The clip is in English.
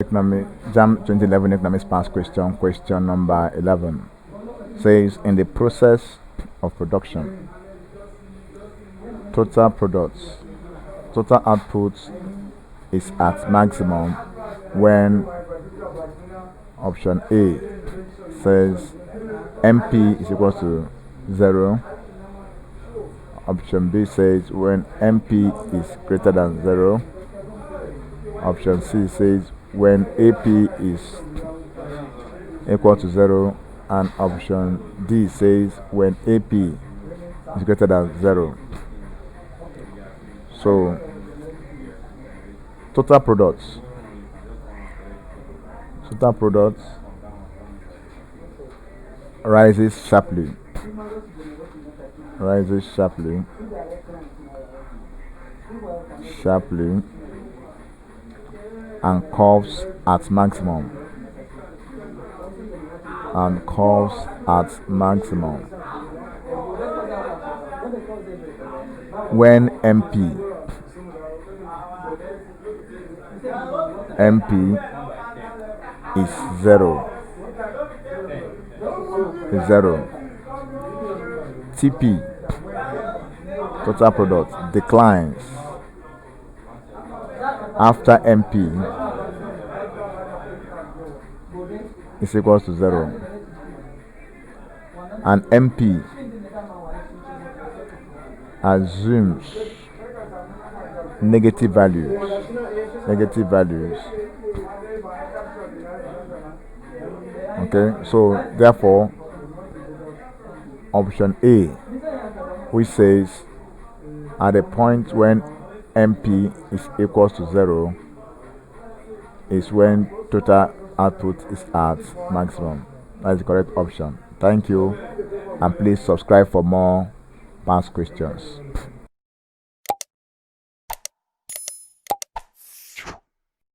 Jamb 2011 economics past question number 11 says, in the process of production, total output is at maximum when option A says MP is equal to 0, option B says when MP is greater than 0, option C says when AP is equal to 0, and option D says when AP is greater than 0. So total products rises sharply and curves at maximum when MP is 0. TP, total product, declines after MP is equal to 0, and MP assumes negative values. Okay, so therefore option A, which says at the point when MP is equals to 0, is when total output is at maximum. That's the correct option. Thank you, and please subscribe for more past questions.